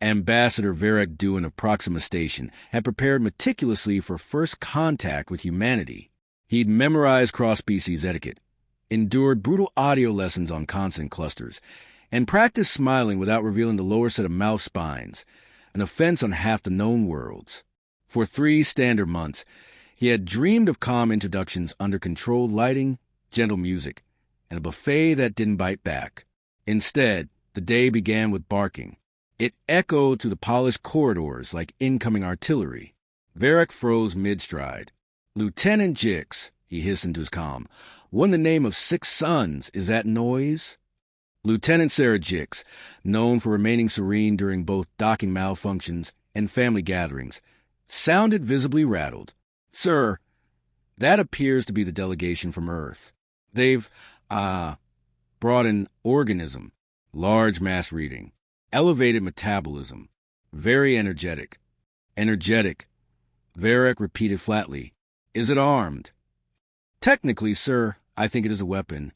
Ambassador Varek Duun of Proxima Station had prepared meticulously for first contact with humanity. He'd memorized cross-species etiquette, endured brutal audio lessons on consonant clusters, and practiced smiling without revealing the lower set of mouth spines, an offense on half the known worlds. For 3 standard months, he had dreamed of calm introductions under controlled lighting, gentle music, and a buffet that didn't bite back. Instead, the day began with barking. It echoed through the polished corridors like incoming artillery. Varek froze mid-stride. "Lieutenant Jix," he hissed into his comm, "won the name of 6 sons. Is that noise?" Lieutenant Sarah Jix, known for remaining serene during both docking malfunctions and family gatherings, sounded visibly rattled. "Sir, that appears to be the delegation from Earth. They've, brought an organism, large mass reading, elevated metabolism, very energetic." "Energetic," Varek repeated flatly. "Is it armed?" "Technically, sir, I think it is a weapon."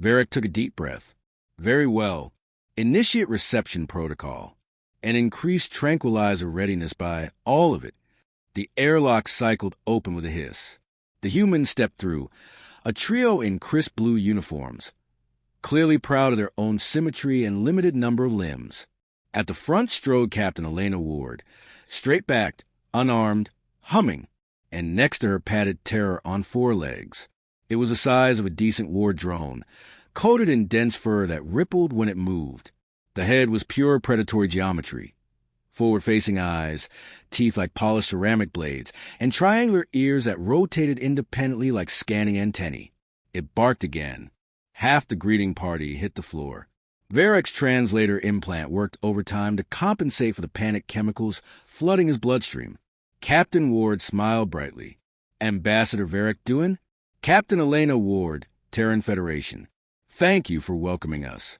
Varek took a deep breath. "Very well. Initiate reception protocol. And increase tranquilizer readiness by all of it." The airlock cycled open with a hiss. The humans stepped through, a trio in crisp blue uniforms, clearly proud of their own symmetry and limited number of limbs. At the front strode Captain Elena Ward, straight-backed, unarmed, humming, and next to her padded terror on 4 legs. It was the size of a decent war drone, coated in dense fur that rippled when it moved. The head was pure predatory geometry. Forward-facing eyes, teeth like polished ceramic blades, and triangular ears that rotated independently like scanning antennae. It barked again. Half the greeting party hit the floor. Varek's translator implant worked overtime to compensate for the panic chemicals flooding his bloodstream. Captain Ward smiled brightly. "Ambassador Varek Duun? Captain Elena Ward, Terran Federation. Thank you for welcoming us."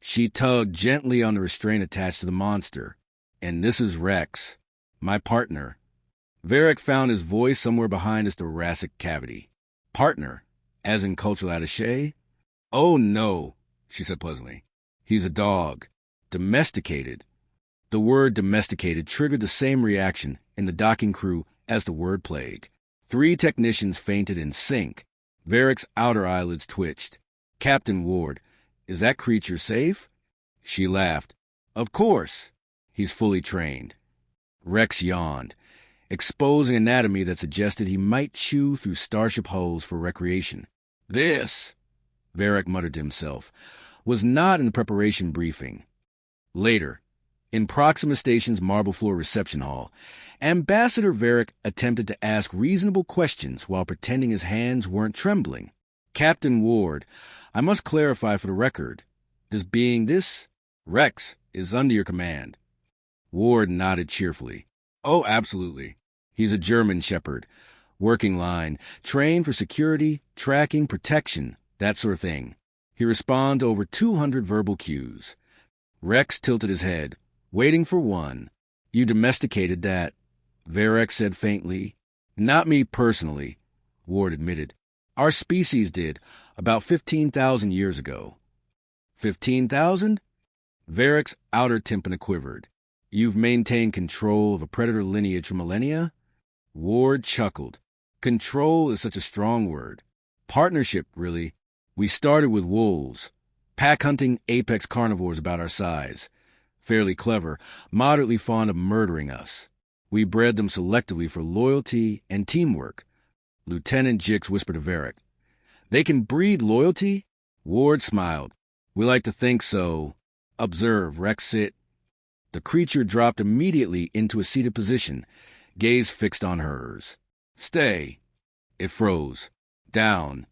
She tugged gently on the restraint attached to the monster. "And this is Rex, my partner." Varek found his voice somewhere behind his thoracic cavity. "Partner? As in cultural attaché?" "Oh, no," she said pleasantly. "He's a dog. Domesticated." The word domesticated triggered the same reaction in the docking crew as the word plague. 3 technicians fainted in sync. Varek's outer eyelids twitched. "Captain Ward, is that creature safe?" She laughed. "Of course. He's fully trained." Rex yawned, exposing anatomy that suggested he might chew through starship hulls for recreation. "This," Varek muttered to himself, "was not in the preparation briefing." Later, in Proxima Station's marble floor reception hall, Ambassador Varek attempted to ask reasonable questions while pretending his hands weren't trembling. "Captain Ward, I must clarify for the record. This being this, Rex, is under your command." Ward nodded cheerfully. "Oh, absolutely. He's a German shepherd. Working line, trained for security, tracking, protection, that sort of thing. He responds to over 200 verbal cues." Rex tilted his head, waiting for one. "You domesticated that," Varek said faintly. "Not me personally," Ward admitted. "Our species did, about 15,000 years ago." 15,000? Varek's outer tympanum quivered. "You've maintained control of a predator lineage for millennia?" Ward chuckled. "Control is such a strong word. Partnership, really. We started with wolves, pack-hunting apex carnivores about our size. Fairly clever, moderately fond of murdering us. We bred them selectively for loyalty and teamwork." Lieutenant Jix whispered to Varek. "They can breed loyalty?" Ward smiled. "We like to think so. Observe, Rex, sit." The creature dropped immediately into a seated position, gaze fixed on hers. "Stay." It froze. "Down."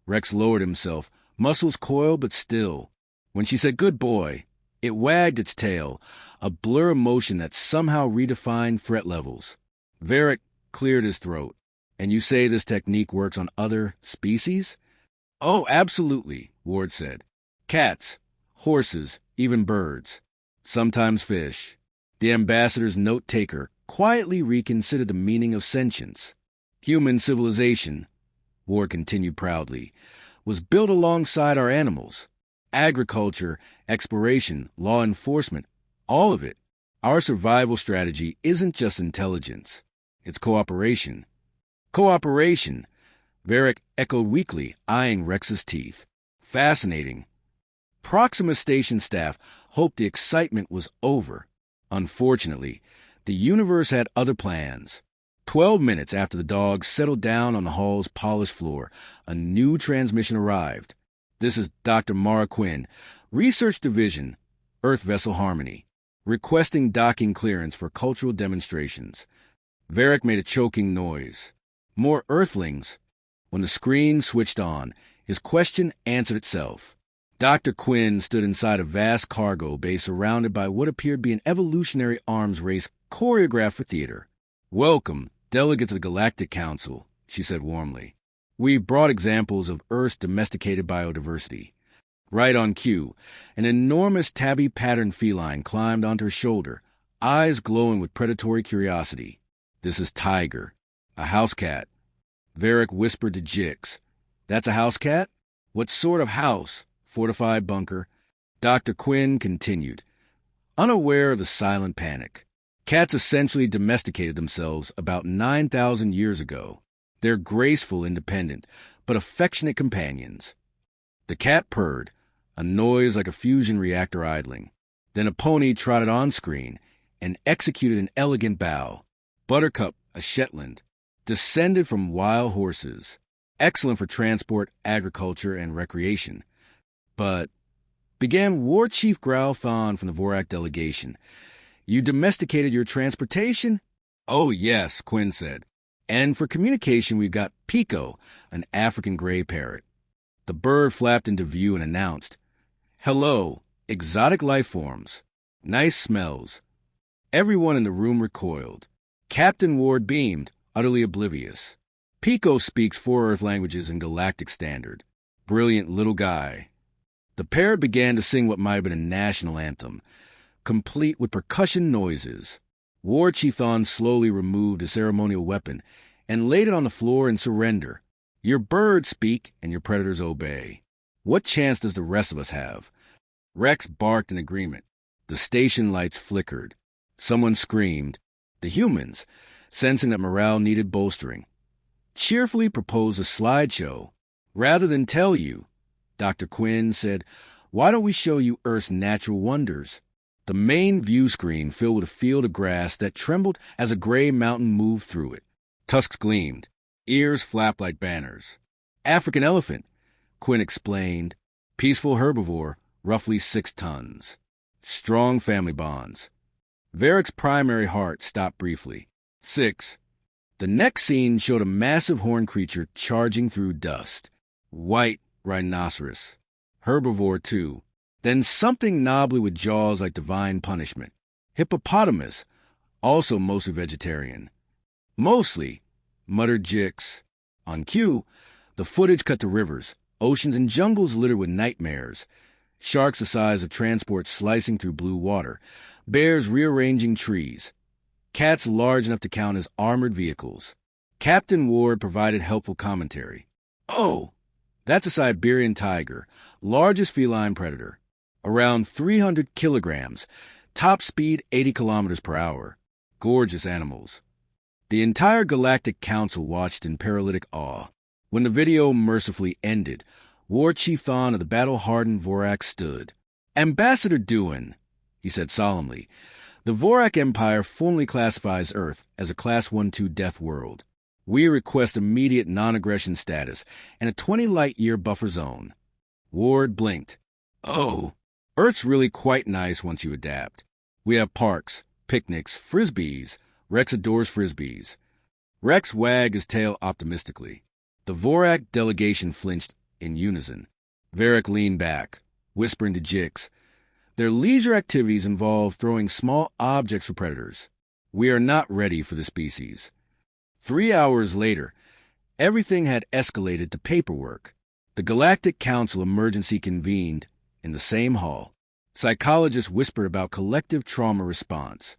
Rex lowered himself, muscles coiled but still. When she said, "Good boy," it wagged its tail, a blur of motion that somehow redefined threat levels. Varek cleared his throat. "And you say this technique works on other species?" "Oh, absolutely," Ward said. "Cats, horses, even birds. Sometimes fish." The ambassador's note-taker quietly reconsidered the meaning of sentience. "Human civilization," Ward continued proudly, "was built alongside our animals. Agriculture, exploration, law enforcement, all of it. Our survival strategy isn't just intelligence. It's cooperation. Cooperation, Varek echoed weakly, eyeing Rex's teeth. Fascinating. Proxima Station staff hoped the excitement was over. Unfortunately, the universe had other plans. 12 minutes after the dogs settled down on the hall's polished floor, a new transmission arrived. This is Dr. Mara Quinn, Research Division, Earth Vessel Harmony, requesting docking clearance for cultural demonstrations. Varek made a choking noise. More Earthlings. When the screen switched on, his question answered itself. Dr. Quinn stood inside a vast cargo bay surrounded by what appeared to be an evolutionary arms race choreographed for theater. "Welcome, delegates of the Galactic Council," she said warmly. "We've brought examples of Earth's domesticated biodiversity." Right on cue, an enormous tabby-patterned feline climbed onto her shoulder, eyes glowing with predatory curiosity. "This is Tiger, a house cat." Varek whispered to Jix. "That's a house cat? What sort of house? Fortified bunker?" Dr. Quinn continued, unaware of the silent panic. Cats essentially domesticated themselves about 9,000 years ago. They're graceful, independent, but affectionate companions. The cat purred, a noise like a fusion reactor idling. Then a pony trotted on screen and executed an elegant bow. Buttercup, a Shetland, descended from wild horses, excellent for transport, agriculture, and recreation. But, began War Chief Growlthon from the Vorak delegation, "You domesticated your transportation?" "Oh, yes," Quinn said. "And for communication, we've got Pico, an African gray parrot." The bird flapped into view and announced, "Hello, exotic life forms. Nice smells." Everyone in the room recoiled. Captain Ward beamed, utterly oblivious. "Pico speaks 4 Earth languages in Galactic Standard. Brilliant little guy." The parrot began to sing what might have been a national anthem, complete with percussion noises. War Chief Thon slowly removed a ceremonial weapon and laid it on the floor in surrender. "Your birds speak and your predators obey. What chance does the rest of us have?" Rex barked in agreement. The station lights flickered. Someone screamed. The humans, sensing that morale needed bolstering, cheerfully proposed a slideshow. "Rather than tell you," Dr. Quinn said, "why don't we show you Earth's natural wonders?" The main view screen filled with a field of grass that trembled as a gray mountain moved through it. Tusks gleamed. Ears flapped like banners. "African elephant," Quinn explained. "Peaceful herbivore, roughly 6 tons. Strong family bonds." Varek's primary heart stopped briefly. 6. The next scene showed a massive horned creature charging through dust. White rhinoceros. Herbivore, too. Then something knobbly with jaws like divine punishment. Hippopotamus, also mostly vegetarian. "Mostly," muttered Jix. On cue, the footage cut to rivers, oceans, and jungles littered with nightmares. Sharks the size of transports slicing through blue water. Bears rearranging trees. Cats large enough to count as armored vehicles. Captain Ward provided helpful commentary. "Oh, that's a Siberian tiger, largest feline predator. Around 300 kilograms, top speed 80 kilometers per hour. Gorgeous animals." The entire Galactic Council watched in paralytic awe. When the video mercifully ended, War Chief Thon of the battle-hardened Vorak stood. "Ambassador Duun," he said solemnly, "the Vorak Empire formally classifies Earth as a Class 1-2 death world. We request immediate non-aggression status and a 20-light-year buffer zone." Ward blinked. "Oh, Earth's really quite nice once you adapt. We have parks, picnics, frisbees. Rex adores frisbees." Rex wagged his tail optimistically. The Vorak delegation flinched in unison. Varek leaned back, whispering to Jix, "Their leisure activities involve throwing small objects for predators. We are not ready for the species." 3 hours later, everything had escalated to paperwork. The Galactic Council emergency convened in the same hall. Psychologists whispered about collective trauma response.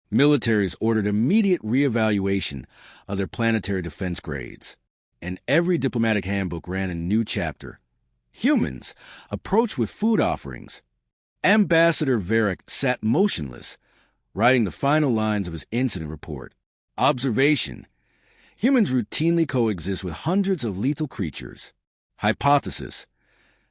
Militaries ordered immediate reevaluation of their planetary defense grades. And every diplomatic handbook ran a new chapter. Humans approached with food offerings. Ambassador Varek sat motionless, writing the final lines of his incident report. Observation: humans routinely coexist with hundreds of lethal creatures. Hypothesis: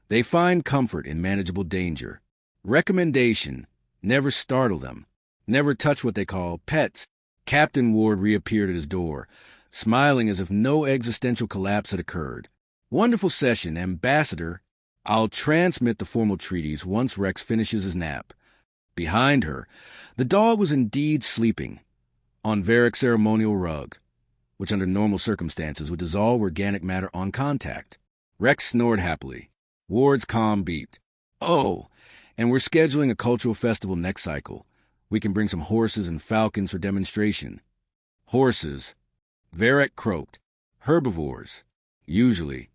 they find comfort in manageable danger. Recommendation: never startle them. Never touch what they call pets. Captain Ward reappeared at his door, smiling as if no existential collapse had occurred. Wonderful session, Ambassador. I'll transmit the formal treaties once Rex finishes his nap. Behind her, the dog was indeed sleeping, on Varek's ceremonial rug, which under normal circumstances would dissolve organic matter on contact. Rex snored happily. Ward's comm beeped. Oh, and we're scheduling a cultural festival next cycle. We can bring some horses and falcons for demonstration. Horses. Varek croaked. Herbivores. Usually.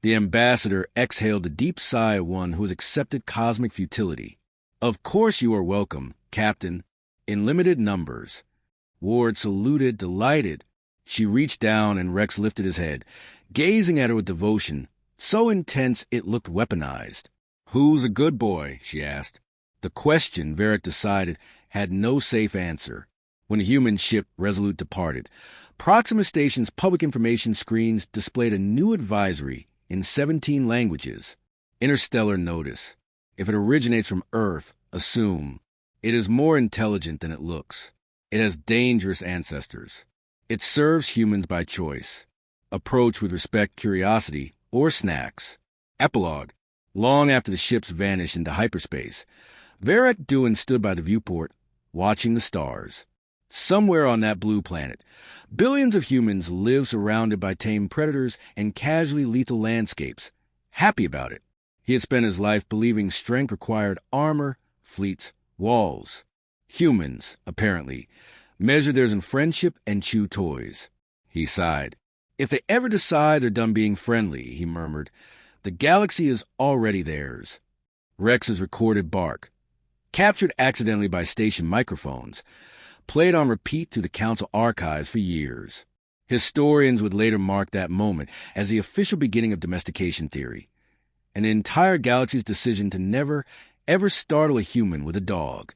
The ambassador exhaled the deep sigh of one who has accepted cosmic futility. Of course you are welcome, Captain. In limited numbers. Ward saluted, delighted. She reached down and Rex lifted his head, gazing at her with devotion, so intense it looked weaponized. Who's a good boy? She asked. The question, Varek decided, had no safe answer. When the human ship Resolute departed, Proxima Station's public information screens displayed a new advisory in 17 languages. Interstellar notice. If it originates from Earth, assume. It is more intelligent than it looks. It has dangerous ancestors. It serves humans by choice. Approach with respect, curiosity, or snacks. Epilogue. Long after the ships vanished into hyperspace, Varek Duun stood by the viewport, watching the stars. Somewhere on that blue planet, billions of humans live surrounded by tame predators and casually lethal landscapes, happy about it. He had spent his life believing strength required armor, fleets, walls. Humans, apparently, measure theirs in friendship and chew toys. He sighed. If they ever decide they're done being friendly, he murmured, the galaxy is already theirs. Rex's recorded bark, captured accidentally by station microphones, played on repeat through the Council archives for years. Historians would later mark that moment as the official beginning of domestication theory, an entire galaxy's decision to never, ever startle a human with a dog.